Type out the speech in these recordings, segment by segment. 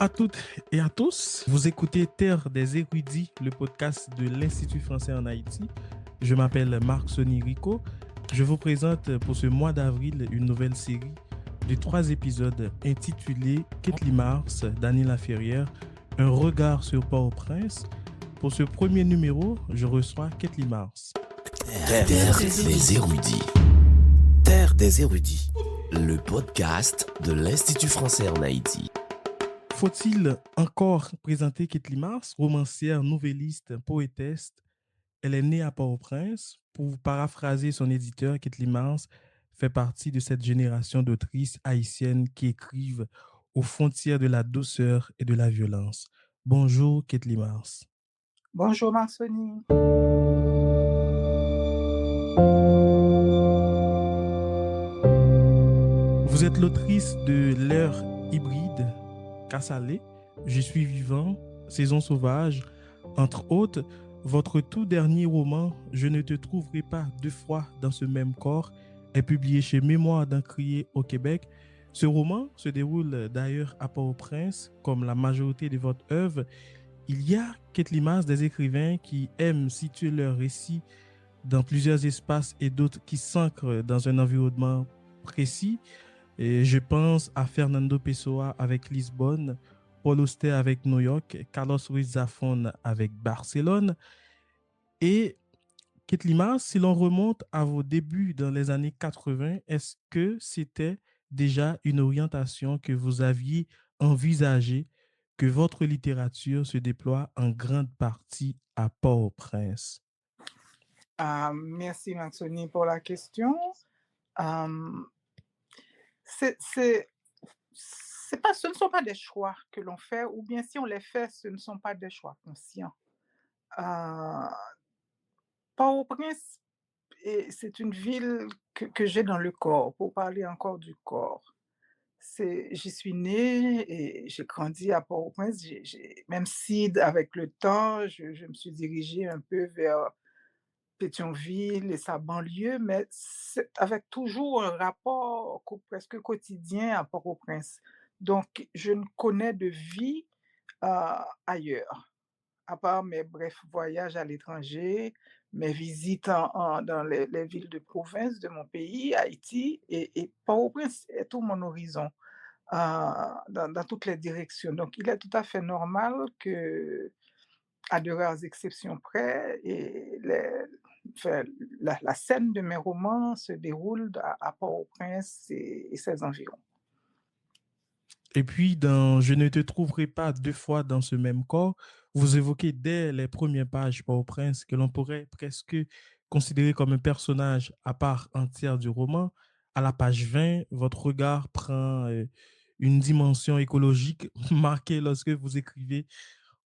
à toutes et à tous. Vous écoutez Terre des érudits, le podcast de l'Institut français en Haïti. Je m'appelle Marc Sonny Rico. Je vous présente pour ce mois d'avril une nouvelle série de 3 épisodes intitulés Ketli Mars, Daniel Laferrière, un regard sur Port-au-Prince. Pour ce premier numéro, je reçois Ketli Mars. Terre des érudits. Terre des érudits, le podcast de l'Institut français en Haïti. Faut-il encore présenter Ketli Mars, romancière, nouvelliste, poétesse? Elle est née à Port-au-Prince. Pour paraphraser son éditeur, Ketli Mars fait partie de cette génération d'autrices haïtiennes qui écrivent aux frontières de la douceur et de la violence. Bonjour, Ketli Mars. Bonjour, Marc-Sonny. Vous êtes l'autrice de L'heure hybride, Kassalé, Je suis vivant, Saison sauvage. Entre autres, votre tout dernier roman, Je ne te trouverai pas 2 fois dans ce même corps, est publié chez Mémoire d'un crier au Québec. Ce roman se déroule d'ailleurs à Port-au-Prince, comme la majorité de votre œuvre. Il y a, Ketli Mars, des écrivains qui aiment situer leurs récits dans plusieurs espaces et d'autres qui s'ancrent dans un environnement précis. Et je pense à Fernando Pessoa avec Lisbonne, Paul Auster avec New York, Carlos Ruiz Zafón avec Barcelone. Et Ketli Mars, si l'on remonte à vos débuts dans les années 80, est-ce que c'était déjà une orientation que vous aviez envisagée, que votre littérature se déploie en grande partie à Port-au-Prince? Merci, Marc-Sonny, pour la question. Ce ne sont pas des choix que l'on fait, ou bien si on les fait, ce ne sont pas des choix conscients. Port-au-Prince, c'est une ville que j'ai dans le corps, pour parler encore du corps. J'y suis née et j'ai grandi à Port-au-Prince, même si avec le temps, je me suis dirigée un peu vers Pétionville et sa banlieue, mais avec toujours un rapport presque quotidien à Port-au-Prince. Donc, je ne connais de vie ailleurs, à part mes brefs voyages à l'étranger, mes visites dans les villes de province de mon pays, Haïti, et Port-au-Prince est tout mon horizon dans toutes les directions. Donc, il est tout à fait normal que, à de rares exceptions près, enfin, la scène de mes romans se déroule à Port-au-Prince et ses environs. Et puis, dans Je ne te trouverai pas 2 fois dans ce même corps, vous évoquez dès les premières pages Port-au-Prince que l'on pourrait presque considérer comme un personnage à part entière du roman. À la page 20, votre regard prend une dimension écologique marquée lorsque vous écrivez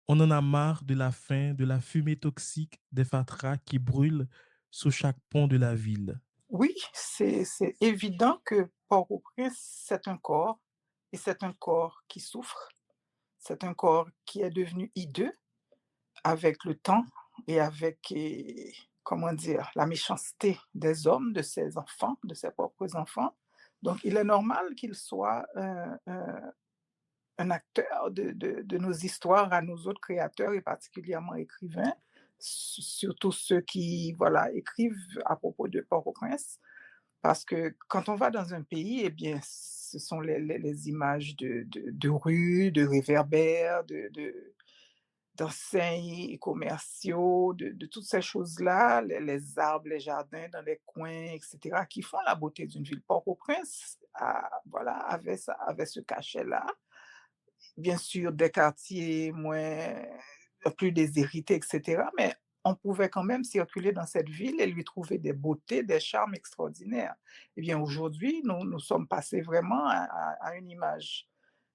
On en a marre de la faim, de la fumée toxique des fatras qui brûlent sous chaque pont de la ville. Oui, c'est évident que Port-au-Prince, c'est un corps, et c'est un corps qui souffre. C'est un corps qui est devenu hideux avec le temps et avec, comment dire, la méchanceté des hommes, de ses enfants, de ses propres enfants. Donc, il est normal qu'il soit un acteur de nos histoires à nous autres créateurs et particulièrement écrivains, surtout ceux qui voilà, écrivent à propos de Port-au-Prince. Parce que quand on va dans un pays, eh bien, ce sont les images de rues, de réverbères, d'enseignes commerciaux, de toutes ces choses-là, les arbres, les jardins dans les coins, etc., qui font la beauté d'une ville. Port-au-Prince voilà, avait ce cachet-là. Bien sûr, des quartiers plus déshérités, etc., mais on pouvait quand même circuler dans cette ville et lui trouver des beautés, des charmes extraordinaires. Eh bien, aujourd'hui, nous sommes passés vraiment à une image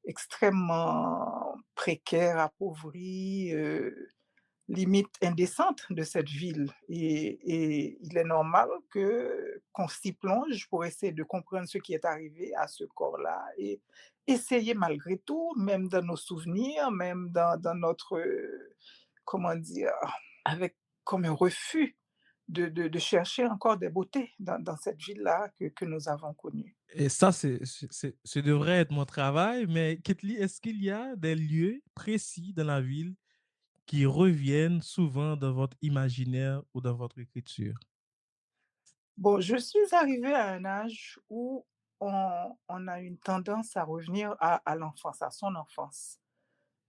extrêmement précaire, appauvrie, limite indécente de cette ville. Et il est normal qu'on s'y plonge pour essayer de comprendre ce qui est arrivé à ce corps-là et essayer malgré tout, même dans nos souvenirs, même dans notre, comment dire, avec comme un refus de chercher encore des beautés dans cette ville-là que nous avons connue. Et ça, ce devrait être mon travail, mais Ketli, est-ce qu'il y a des lieux précis dans la ville qui reviennent souvent dans votre imaginaire ou dans votre écriture? Bon, je suis arrivée à un âge où on a une tendance à revenir à l'enfance, à son enfance.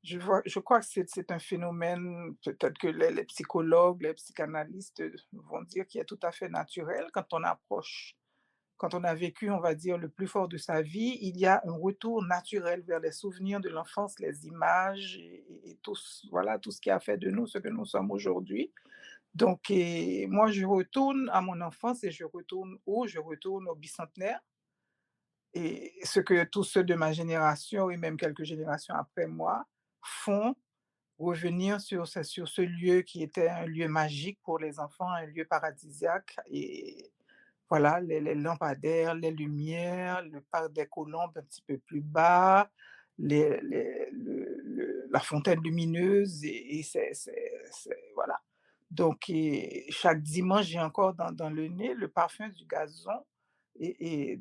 Je crois que c'est un phénomène, peut-être que les psychologues, les psychanalystes vont dire qu'il est tout à fait naturel quand on a vécu, on va dire, le plus fort de sa vie, il y a un retour naturel vers les souvenirs de l'enfance, les images et tout, voilà, tout ce qui a fait de nous ce que nous sommes aujourd'hui. Donc, moi, je retourne à mon enfance et je retourne où? Je retourne au bicentenaire. Et ce que tous ceux de ma génération et même quelques générations après moi font, revenir sur ce lieu qui était un lieu magique pour les enfants, un lieu paradisiaque. Et voilà, les lampadaires, les lumières, le parc des Colombes un petit peu plus bas, la fontaine lumineuse, et voilà. Donc, chaque dimanche, j'ai encore dans le nez le parfum du gazon et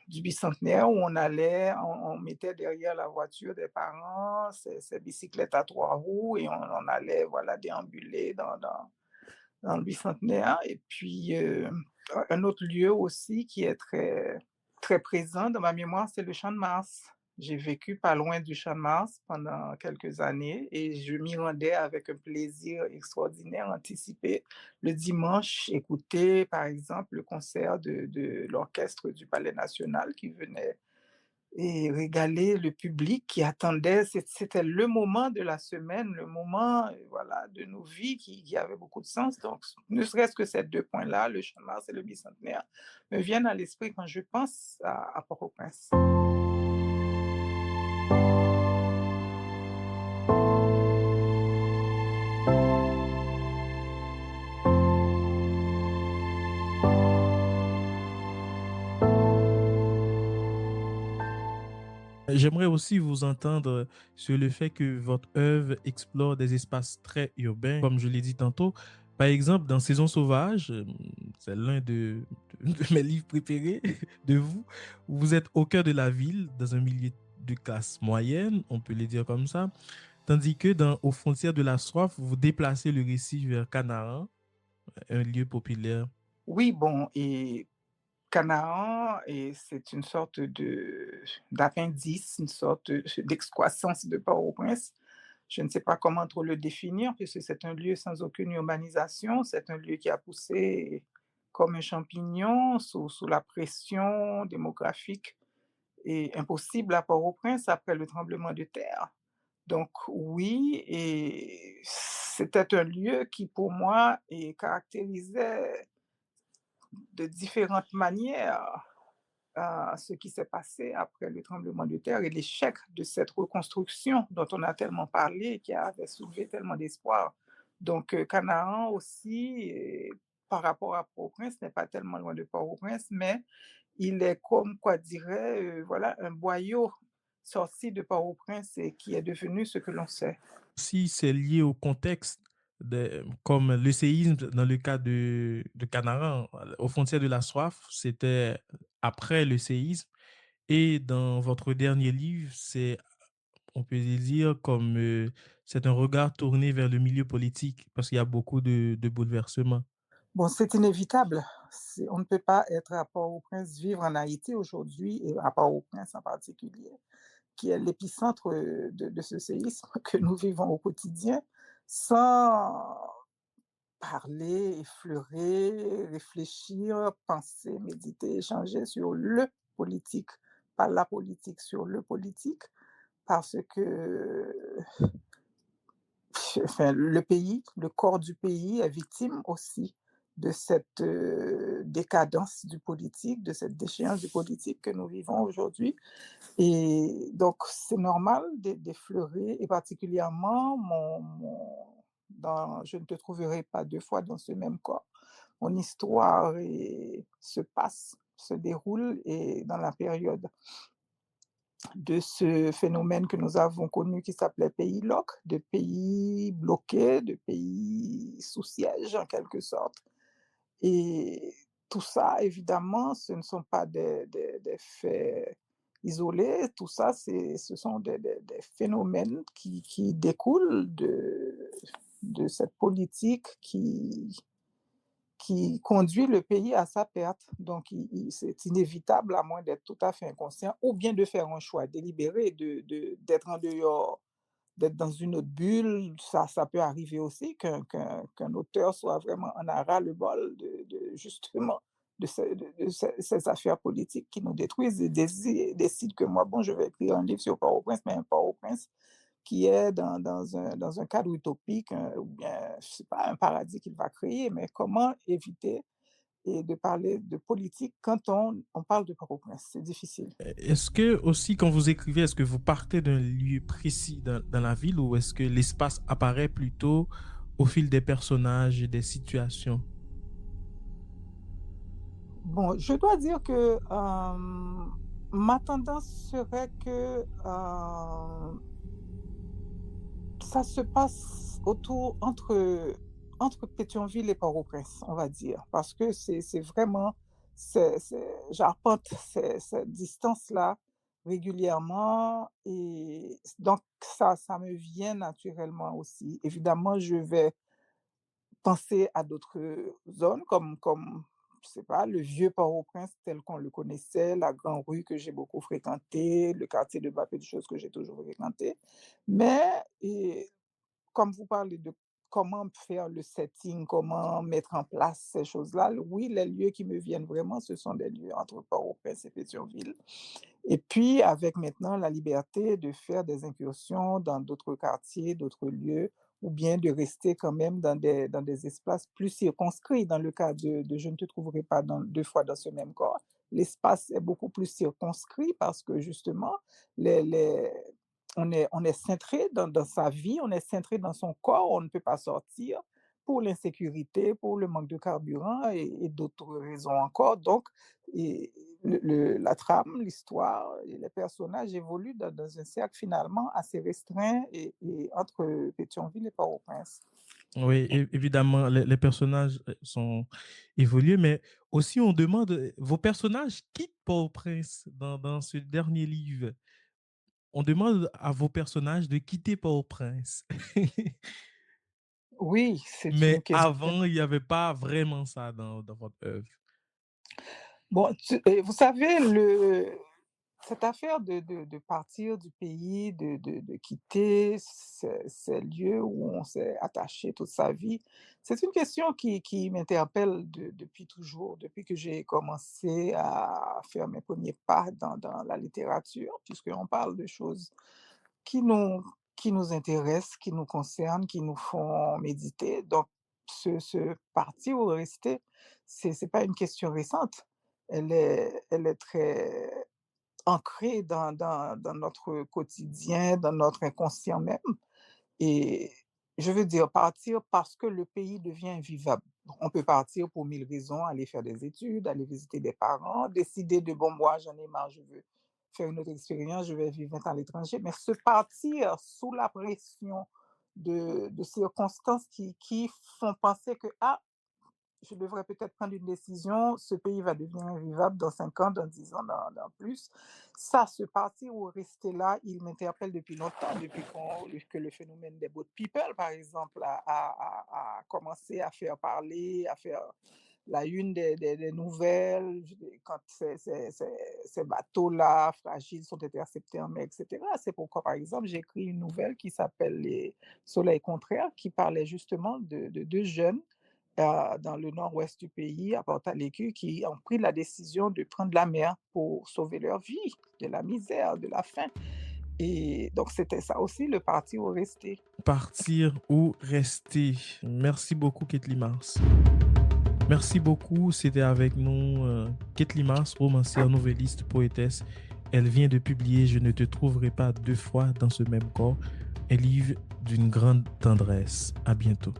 du bicentenaire où on allait, on mettait derrière la voiture des parents ces bicyclettes à trois roues et on allait voilà, déambuler dans le bicentenaire. Et puis, un autre lieu aussi qui est très, très présent dans ma mémoire, c'est le Champ de Mars. J'ai vécu pas loin du Champ de Mars pendant quelques années et je m'y rendais avec un plaisir extraordinaire, anticipé. Le dimanche, écouter, par exemple, le concert de l'orchestre du Palais national qui venait et régaler le public qui attendait. C'était le moment de la semaine, le moment, voilà, de nos vies qui avait beaucoup de sens. Donc, ne serait-ce que ces 2 points-là, le Champ de Mars et le bicentenaire, me viennent à l'esprit quand je pense à Port-au-Prince. J'aimerais aussi vous entendre sur le fait que votre œuvre explore des espaces très urbains, comme je l'ai dit tantôt. Par exemple, dans Saison sauvage, c'est l'un de mes livres préférés de vous. Vous êtes au cœur de la ville, dans un milieu de classe moyenne, on peut le dire comme ça. Tandis que Aux frontières de la soif, vous déplacez le récit vers Canaan, un lieu populaire. Oui, bon, et Canaan, et c'est une sorte d'appendice, une sorte d'excroissance de Port-au-Prince. Je ne sais pas comment trop le définir, puisque c'est un lieu sans aucune urbanisation. C'est un lieu qui a poussé comme un champignon sous la pression démographique et impossible à Port-au-Prince après le tremblement de terre. Donc oui, et c'était un lieu qui, pour moi, caractérisait de différentes manières à ce qui s'est passé après le tremblement de terre et l'échec de cette reconstruction dont on a tellement parlé et qui avait soulevé tellement d'espoir. Donc, Canaan aussi, par rapport à Port-au-Prince, n'est pas tellement loin de Port-au-Prince, mais il est comme, quoi dirait, voilà, un boyau sorti de Port-au-Prince et qui est devenu ce que l'on sait. Si c'est lié au contexte, comme le séisme dans le cas de Canaran, aux frontières de la soif, c'était après le séisme. Et dans votre dernier livre, on peut dire comme c'est un regard tourné vers le milieu politique parce qu'il y a beaucoup de bouleversements. Bon, c'est inévitable. On ne peut pas être à Port-au-Prince, vivre en Haïti aujourd'hui, et à Port-au-Prince en particulier, qui est l'épicentre de ce séisme que nous vivons au quotidien, sans parler, effleurer, réfléchir, penser, méditer, échanger sur le politique, pas la politique, sur le politique, parce que enfin, le pays, le corps du pays est victime aussi de cette décadence du politique, de cette déchéance du politique que nous vivons aujourd'hui. Et donc, c'est normal d'effleurer, et particulièrement je ne te trouverai pas deux fois dans ce même corps. Mon histoire se passe, se déroule et dans la période de ce phénomène que nous avons connu qui s'appelait pays loc, de pays bloqués, de pays sous siège en quelque sorte. Et tout ça, évidemment, ce ne sont pas des faits isolés, tout ça, ce sont des phénomènes qui découlent de cette politique qui conduit le pays à sa perte. Donc, c'est inévitable, à moins d'être tout à fait inconscient, ou bien de faire un choix délibéré d'être en dehors, d'être dans une autre bulle. Ça peut arriver aussi qu'un auteur soit vraiment en a ras-le-bol justement, ces affaires politiques qui nous détruisent et décide que moi, bon, je vais écrire un livre sur Port-au-Prince, mais un Port-au-Prince qui est dans un cadre utopique, ou bien, je sais pas, un paradis qu'il va créer, mais comment éviter et de parler de politique quand on parle de Port-au-Prince? C'est difficile. Est-ce que aussi quand vous écrivez, est-ce que vous partez d'un lieu précis dans la ville ou est-ce que l'espace apparaît plutôt au fil des personnages et des situations? Bon, je dois dire que ma tendance serait que ça se passe entre Pétionville et Port-au-Prince, on va dire, parce que c'est vraiment, j'arpente cette distance-là régulièrement et donc ça me vient naturellement aussi. Évidemment, je vais penser à d'autres zones comme, je sais pas, le vieux Port-au-Prince tel qu'on le connaissait, la grande rue que j'ai beaucoup fréquentée, le quartier de Bappé, des choses que j'ai toujours fréquentées. Mais comme vous parlez de comment faire le setting, comment mettre en place ces choses-là, oui, les lieux qui me viennent vraiment, ce sont des lieux entre Port-au-Prince et Pétionville. Et puis, avec maintenant la liberté de faire des incursions dans d'autres quartiers, d'autres lieux, ou bien de rester quand même dans des espaces plus circonscrits. Dans le cas de Je ne te trouverai pas deux fois dans ce même corps, l'espace est beaucoup plus circonscrit parce que justement, les, on est cintré dans sa vie, on est cintré dans son corps, on ne peut pas sortir pour l'insécurité, pour le manque de carburant et d'autres raisons encore. Donc, et la trame, l'histoire et les personnages évoluent dans un cercle finalement assez restreint et entre Pétionville et Port-au-Prince. Oui, évidemment, les personnages sont évolués, mais aussi on demande, vos personnages quittent Port-au-Prince dans ce dernier livre. On demande à vos personnages de quitter Port-au-Prince. Oui, c'est Mais une question. avant, il n'y avait pas vraiment ça dans votre œuvre. Bon, et vous savez, cette affaire de partir du pays, de quitter ces lieux où on s'est attaché toute sa vie, c'est une question qui m'interpelle depuis toujours, depuis que j'ai commencé à faire mes premiers pas dans la littérature, puisqu'on parle de choses qui nous, qui nous intéressent, qui nous concernent, qui nous font méditer. Donc, ce partir ou rester, c'est pas une question récente. Elle est très ancrée dans notre quotidien, dans notre inconscient même. Et je veux dire partir parce que le pays devient invivable. On peut partir pour 1000 raisons, aller faire des études, aller visiter des parents, décider de bon, moi j'en ai marre, je veux faire une autre expérience, je vais vivre 20 ans à l'étranger. Mais se partir sous la pression de circonstances qui font penser que ah, je devrais peut-être prendre une décision, ce pays va devenir invivable dans 5 ans, dans 10 ans, dans plus. Ça, ce partir ou rester là, il m'interpelle depuis longtemps, depuis que le phénomène des boat people, par exemple, a commencé à faire parler, à faire la une des nouvelles, quand ces bateaux-là, fragiles, sont interceptés en mer, etc. C'est pourquoi, par exemple, j'ai écrit une nouvelle qui s'appelle Les Soleils contraires, qui parlait justement de deux jeunes dans le nord-ouest du pays, à Porto-Alegre, qui ont pris la décision de prendre la mer pour sauver leur vie de la misère, de la faim. Et donc, c'était ça aussi, le parti ou rester. Partir ou rester. Merci beaucoup, Ketli Mars. Merci beaucoup. C'était avec nous Ketli Mars, romancière, novelliste, poétesse. Elle vient de publier Je ne te trouverai pas deux fois dans ce même corps, un livre d'une grande tendresse. À bientôt.